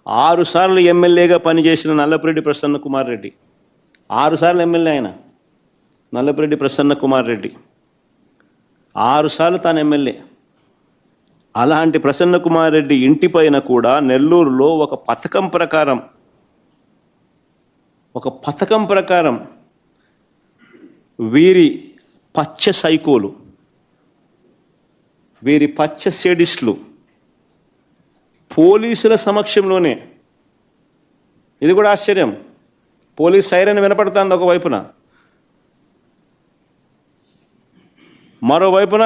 6 సార్లు ఎమ్మెల్యేగా పనిచేసిన నల్లపురెడ్డి ప్రసన్న కుమార్ రెడ్డి, 6 సార్లు ఎమ్మెల్యే ఆయన నల్లపురెడ్డి ప్రసన్న కుమార్ రెడ్డి, 6 సార్లు తాను ఎమ్మెల్యే. అలాంటి ప్రసన్న కుమార్ రెడ్డి ఇంటిపైన కూడా నెల్లూరులో ఒక పథకం ప్రకారం వీరి పచ్చ సైకోలు, వీరి పచ్చ సేడిస్టులు పోలీసుల సమక్షంలోనే, ఇది కూడా ఆశ్చర్యం, పోలీస్ సైరన్ వినపడుతుంది ఒకవైపున, మరోవైపున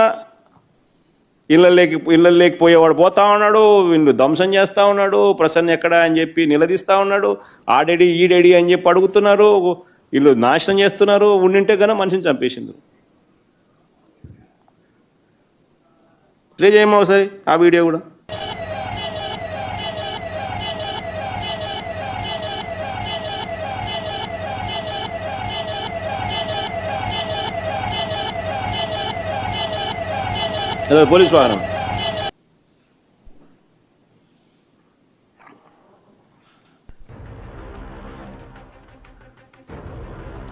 ఇళ్ళల్లోకి పోయేవాడు పోతా ఉన్నాడు, వీళ్ళు ధ్వంసం చేస్తూ ఉన్నాడు, ప్రసన్న ఎక్కడ అని చెప్పి నిలదీస్తూ ఉన్నాడు, ఆడేడి ఈడేడి అని చెప్పి అడుగుతున్నారు, వీళ్ళు నాశనం చేస్తున్నారు, ఉండింటే కన్నా మనిషిని చంపేసింది. ప్లే చేయమో ఒకసారి ఆ వీడియో కూడా. అదే పోలీస్ వాహనం.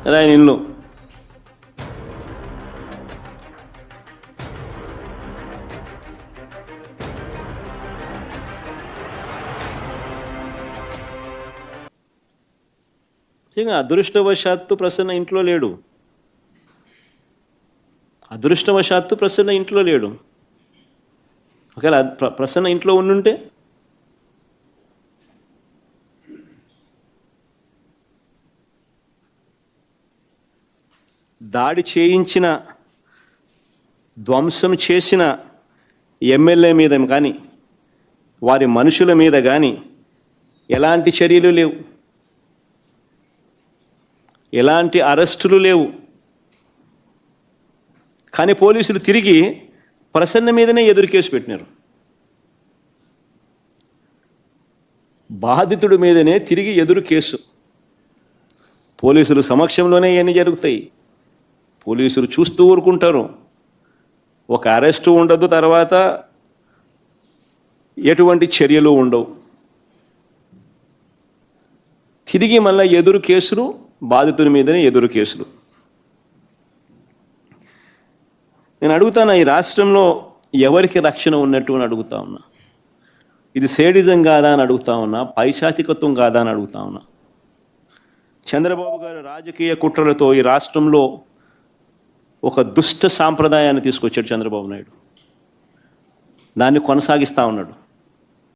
అదే ఆయన ఇల్లు. అదృష్టవశాత్తు ప్రసన్న ఇంట్లో లేడు, అదృష్టవశాత్తు ప్రసన్న ఇంట్లో లేడు. ఒకవేళ ప్రసన్న ఇంట్లో ఉండుంటే దాడి చేయించిన, ధ్వంసం చేసిన ఎమ్మెల్యే మీద కానీ వారి మనుషుల మీద కానీ ఎలాంటి చర్యలు లేవు, ఎలాంటి అరెస్టులు లేవు. కానీ పోలీసులు తిరిగి ప్రసన్న మీదనే ఎదురు కేసు పెట్టినారు, బాధితుడి మీదనే తిరిగి ఎదురు కేసు. పోలీసులు సమక్షంలోనే ఇవన్నీ జరుగుతాయి, పోలీసులు చూస్తూ ఊరుకుంటారు, ఒక అరెస్టు ఉండదు, తర్వాత ఎటువంటి చర్యలు ఉండవు. తిరిగి మళ్ళీ ఎదురు కేసులు, బాధితుడి మీదనే ఎదురు కేసులు. నేను అడుగుతాను, ఈ రాష్ట్రంలో ఎవరికి రక్షణ ఉన్నట్టు అని అడుగుతా ఉన్నా. ఇది సేడిజం కాదా అని అడుగుతా ఉన్నా, పైశాచికత్వం కాదా అని అడుగుతా ఉన్నా. చంద్రబాబు గారు రాజకీయ కుట్రలతో ఈ రాష్ట్రంలో ఒక దుష్ట సాంప్రదాయాన్ని తీసుకొచ్చాడు చంద్రబాబు నాయుడు, దాన్ని కొనసాగిస్తూ ఉన్నాడు.